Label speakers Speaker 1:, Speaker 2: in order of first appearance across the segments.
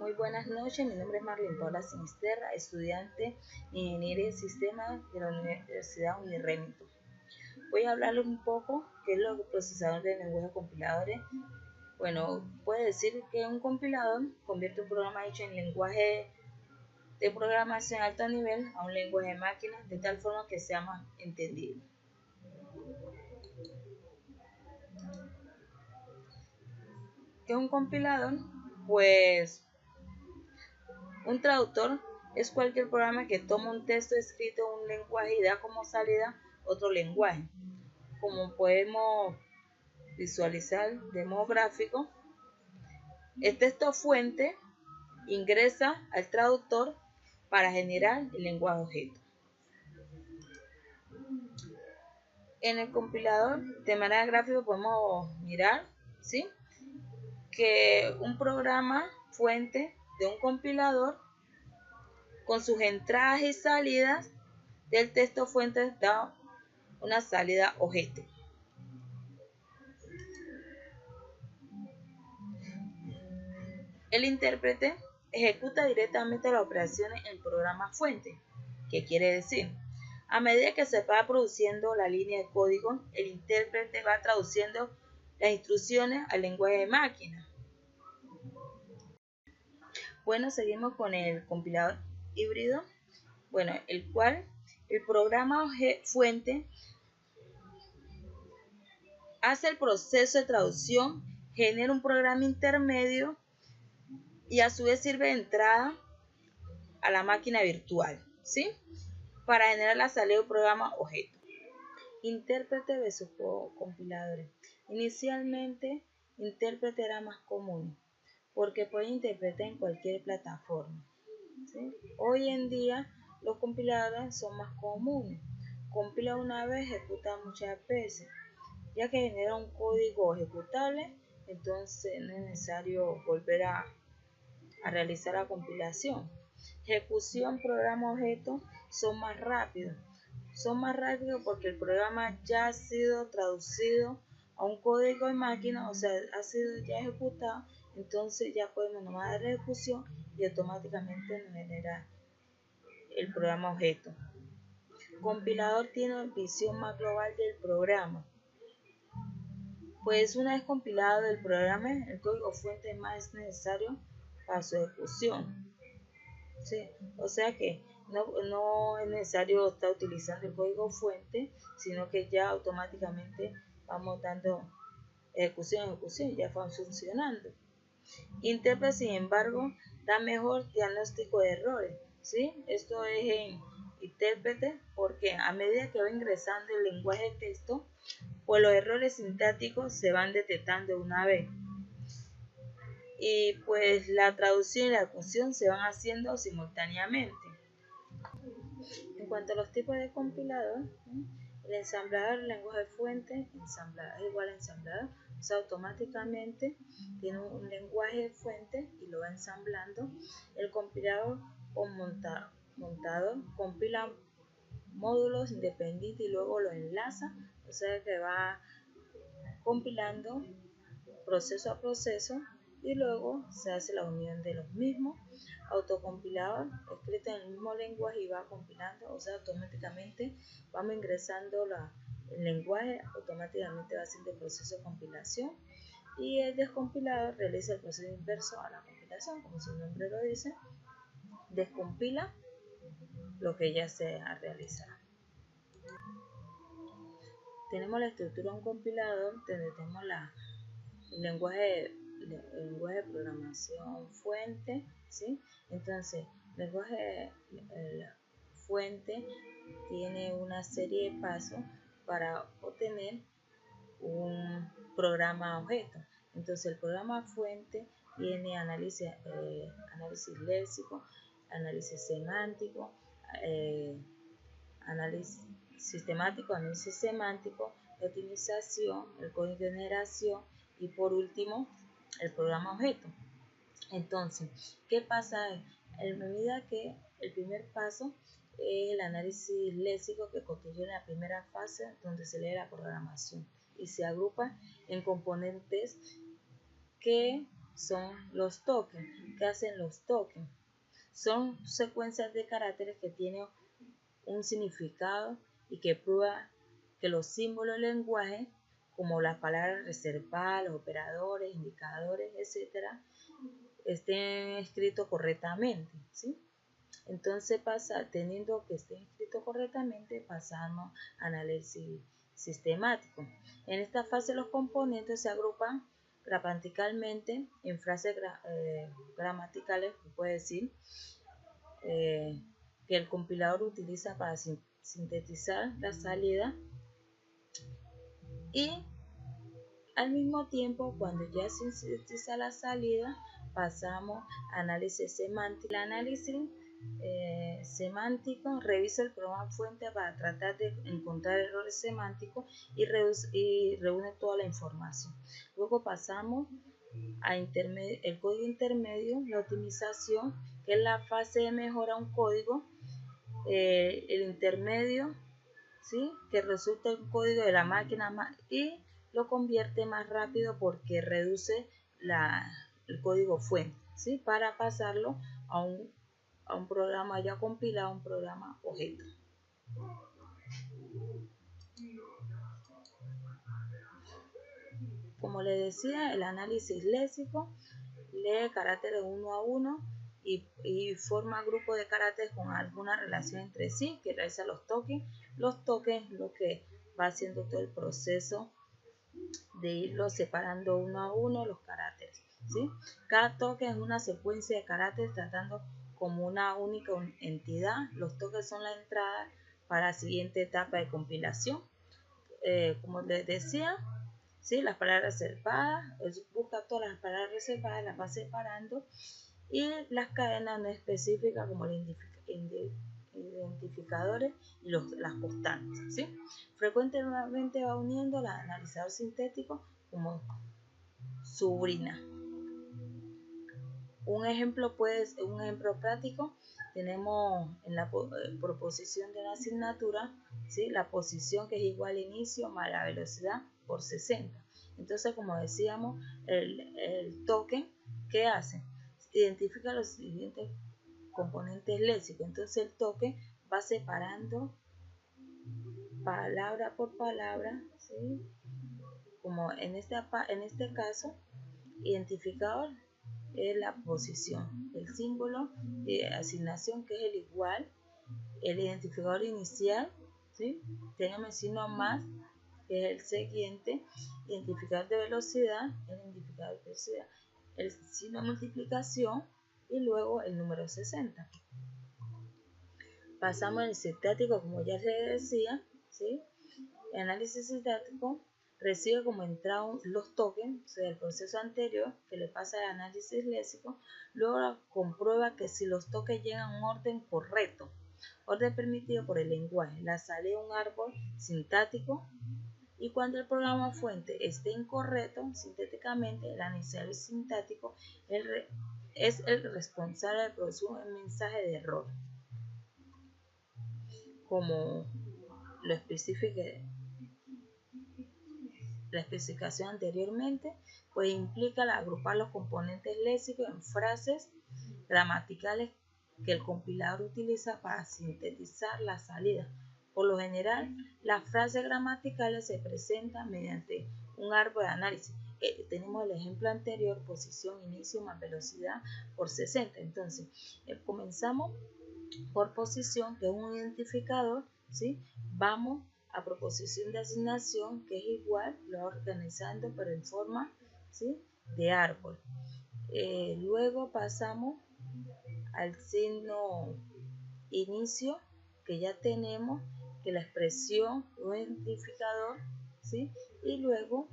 Speaker 1: Muy buenas noches, mi nombre es Marlene Paula Sinisterra, estudiante de Ingeniería de Sistemas de la Universidad Uniremito. Voy a hablarles un poco qué es lo que procesador de lenguaje compiladores. Bueno, puede decir que un compilador convierte un programa hecho en lenguaje de programación alto nivel a un lenguaje de máquina de tal forma que sea más entendible. ¿Qué es un compilador? Pues un traductor es cualquier programa que toma un texto escrito en un lenguaje y da como salida otro lenguaje. Como podemos visualizar de modo gráfico, el texto fuente ingresa al traductor para generar el lenguaje objeto. En el compilador de manera gráfica podemos mirar, ¿sí?, que un programa fuente de un compilador con sus entradas y salidas del texto fuente da una salida objeto. El intérprete ejecuta directamente las operaciones en el programa fuente. ¿Qué quiere decir? A medida que se va produciendo la línea de código, el intérprete va traduciendo las instrucciones al lenguaje de máquina. Bueno, seguimos con el compilador híbrido, el cual el programa fuente hace el proceso de traducción, genera un programa intermedio y a su vez sirve de entrada a la máquina virtual, ¿sí?, para generar la salida del programa objeto. Intérprete versus compiladores. Inicialmente, intérprete era más común porque puede interpretar en cualquier plataforma, ¿sí? Hoy en día los compiladores son más comunes. Compila una vez, ejecuta muchas veces, ya que genera un código ejecutable, entonces no es necesario volver a realizar la compilación. Ejecución, programa, objeto son más rápidos. Son más rápidos porque el programa ya ha sido traducido a un código de máquina, o sea, ha sido ya ejecutado, entonces ya podemos nomás dar la ejecución y automáticamente nos genera el programa objeto. Compilador tiene una visión más global del programa. Pues una vez compilado el programa, el código fuente más es necesario para su ejecución. ¿Sí? O sea que no es necesario estar utilizando el código fuente, sino que ya automáticamente vamos dando ejecución, ya van funcionando. Intérprete, sin embargo, da mejor diagnóstico de errores, ¿sí? Esto es en intérprete porque a medida que va ingresando el lenguaje de texto, pues los errores sintácticos se van detectando una vez. Y pues la traducción y la ejecución se van haciendo simultáneamente. En cuanto a los tipos de compilador, el ensamblador, el lenguaje fuente, ensamblador igual a ensamblador, o sea, automáticamente tiene un lenguaje fuente y lo va ensamblando. El compilador o montador compila módulos independientes y luego los enlaza, o sea que va compilando proceso a proceso y luego se hace la unión de los mismos. Autocompilador, escrito en el mismo lenguaje y va compilando, o sea, automáticamente vamos ingresando el lenguaje, automáticamente va haciendo el proceso de compilación. Y el descompilador realiza el proceso inverso a la compilación, como su nombre lo dice, descompila lo que ya se ha realizado. Tenemos la estructura de un compilador, donde tenemos el lenguaje de programación fuente, ¿sí? Entonces, lenguaje fuente tiene una serie de pasos para obtener un programa objeto. Entonces, el programa fuente tiene análisis léxico, análisis semántico, análisis sistemático, análisis semántico, optimización, el código de generación y por último el programa objeto. Entonces, ¿qué pasa? En medida que el primer paso es el análisis léxico, que constituye la primera fase donde se lee la programación y se agrupa en componentes que son los tokens. ¿Qué hacen los tokens? Son secuencias de caracteres que tienen un significado y que prueba que los símbolos del lenguaje, como las palabras reservadas, los operadores, indicadores, etcétera, estén escritos correctamente, ¿sí? Entonces teniendo que estén escritos correctamente, pasamos a análisis sistemático. En esta fase los componentes se agrupan gramaticalmente en frases gramaticales, puede decir, que el compilador utiliza para sintetizar la salida, y al mismo tiempo, cuando ya se sintetiza la salida, pasamos a análisis semántico. El análisis semántico revisa el programa fuente para tratar de encontrar errores semánticos y reúne toda la información. Luego pasamos a el código intermedio, la optimización, que es la fase de mejora un código. El intermedio, ¿sí?, que resulta un código de la máquina y lo convierte más rápido porque reduce el código fuente, ¿sí?, para pasarlo a un programa ya compilado, un programa objeto. Como les decía, el análisis léxico lee caracteres uno a uno y forma grupos de caracteres con alguna relación entre sí, que realiza los tokens. Los tokens es lo que va haciendo todo el proceso de irlo separando uno a uno los caracteres, ¿sí? Cada token es una secuencia de caracteres tratando como una única entidad. Los tokens son la entrada para la siguiente etapa de compilación. Como les decía, ¿sí?, las palabras reservadas, busca todas las palabras reservadas, las va separando, y las cadenas no específicas como los identificadores y las constantes, ¿sí? Frecuentemente va uniendo el analizador sintético como sobrina. Un ejemplo práctico, tenemos en la proposición de la asignatura, ¿sí?, la posición, que es igual a inicio más la velocidad por 60. Entonces, como decíamos, el token, ¿qué hace? Identifica los siguientes componentes léxicos. Entonces el token va separando palabra por palabra, ¿sí?, como en este caso, identificador es la posición, el símbolo de asignación, que es el igual, el identificador inicial, ¿sí?, tenemos el signo más, que es el siguiente, identificador de velocidad, el identificador de velocidad, el signo de multiplicación y luego el número 60. Pasamos al sintático, como ya les decía, ¿sí? El análisis sintático recibe como entrada los tokens, o sea, el proceso anterior que le pasa al análisis léxico, luego comprueba que si los tokens llegan a un orden correcto, orden permitido por el lenguaje, la sale un árbol sintático, y cuando el programa fuente esté incorrecto sintéticamente, el análisis sintático es el responsable de producir un mensaje de error, como lo especifique la especificación anteriormente, pues implica agrupar los componentes léxicos en frases gramaticales que el compilador utiliza para sintetizar la salida. Por lo general, las frases gramaticales se presentan mediante un árbol de análisis. Tenemos el ejemplo anterior, posición, inicio más velocidad por 60. Entonces, comenzamos por posición, que es un identificador, ¿sí? Vamos a proposición de asignación, que es igual, lo organizando pero en forma, ¿sí?, de árbol. Luego pasamos al signo inicio, que ya tenemos que la expresión, un identificador, ¿sí?, y luego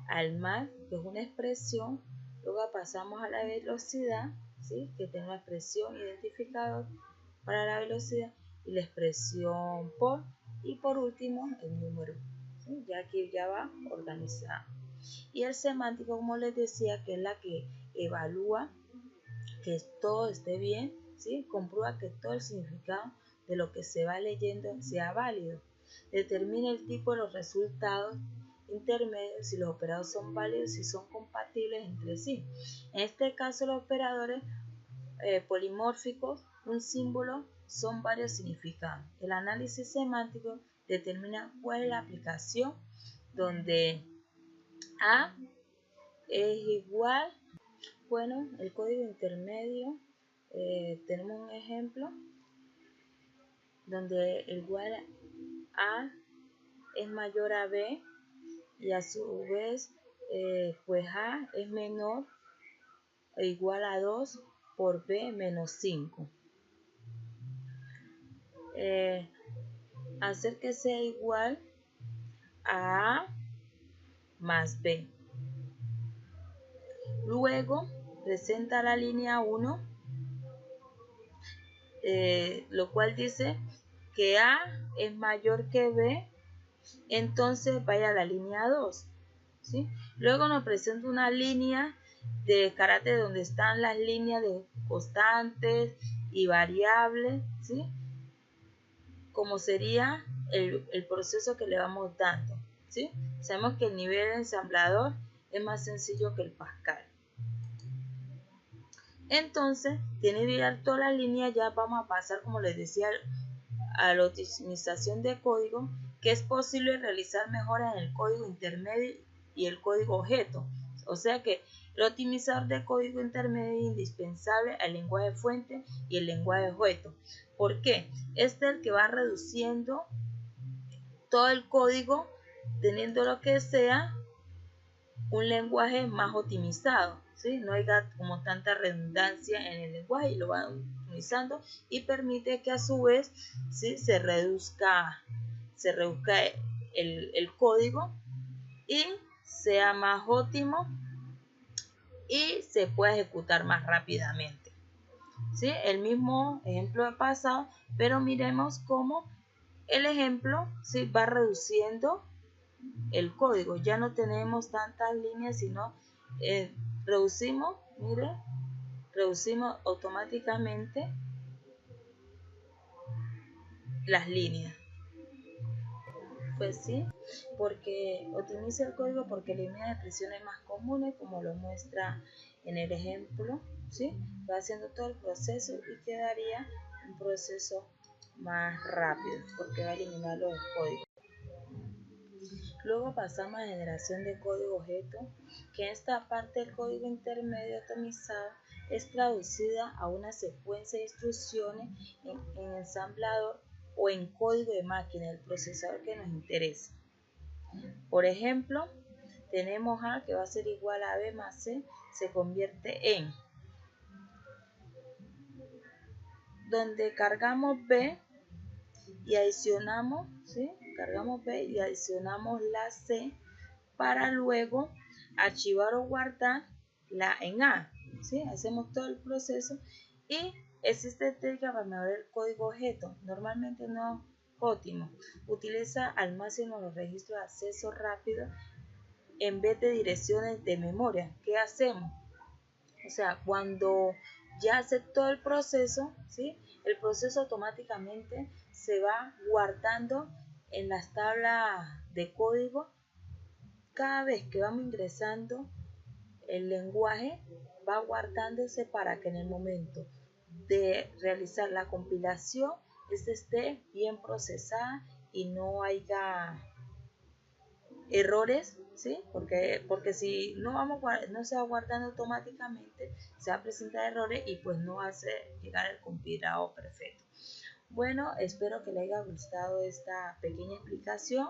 Speaker 1: al más, que es una expresión. Luego pasamos a la velocidad, ¿sí?, que tiene una expresión, identificador para la velocidad, y la expresión por, y por último el número, ¿sí?, ya que ya va organizado. Y el semántico, como les decía, que es la que evalúa que todo esté bien, ¿sí?, comprueba que todo el significado de lo que se va leyendo sea válido, determina el tipo de los resultados intermedio si los operadores son válidos y son compatibles entre sí. En este caso, los operadores polimórficos, un símbolo, son varios significados. El análisis semántico determina cuál es la aplicación donde A es igual. Bueno, el código intermedio, tenemos un ejemplo donde el igual A es mayor a B y a su vez pues A es menor o igual a 2 por B menos 5. Hacer que sea igual a A más B. Luego presenta la línea 1, lo cual dice que A es mayor que B, entonces vaya a la línea 2. ¿sí? Luego nos presenta una línea de carácter donde están las líneas de constantes y variables, ¿sí? Como sería el proceso que le vamos dando. ¿sí? Sabemos que el nivel ensamblador es más sencillo que el Pascal. Entonces, tiene que ir toda la línea, ya vamos a pasar, como les decía, a la optimización de código, que es posible realizar mejoras en el código intermedio y el código objeto. O sea que el optimizador de código intermedio es indispensable al lenguaje fuente y el lenguaje objeto. ¿Por qué? Este es el que va reduciendo todo el código, teniendo lo que sea un lenguaje más optimizado. ¿sí? No haya como tanta redundancia en el lenguaje y lo va optimizando y permite que a su vez ¿sí? se reduzca el código y sea más óptimo y se pueda ejecutar más rápidamente. ¿sí? El mismo ejemplo de pasado, pero miremos cómo el ejemplo ¿sí? va reduciendo el código. Ya no tenemos tantas líneas, sino reducimos, mire, reducimos automáticamente las líneas. Pues sí, porque optimiza el código porque elimina expresiones más comunes, como lo muestra en el ejemplo, ¿sí? Va haciendo todo el proceso y quedaría un proceso más rápido porque va a eliminar los códigos. Luego pasamos a generación de código objeto, que esta parte del código intermedio atomizado es traducida a una secuencia de instrucciones en ensamblador o en código de máquina del procesador que nos interesa. Por ejemplo, tenemos A que va a ser igual a B más C, se convierte en, donde cargamos B y adicionamos, ¿sí? Cargamos B y adicionamos la C para luego archivar o guardar la en A. ¿sí? Hacemos todo el proceso y existe técnica para mejorar el código objeto. Normalmente no óptimo. Utiliza al máximo los registros de acceso rápido en vez de direcciones de memoria. ¿Qué hacemos? O sea, cuando ya hace todo el proceso, ¿sí? El proceso automáticamente se va guardando en las tablas de código. Cada vez que vamos ingresando el lenguaje va guardándose para que en el momento de realizar la compilación este esté bien procesada y no haya errores, ¿sí? Porque si no se va guardando automáticamente, se va a presentar errores y pues no hace llegar el compilado perfecto. Bueno, espero que les haya gustado esta pequeña explicación.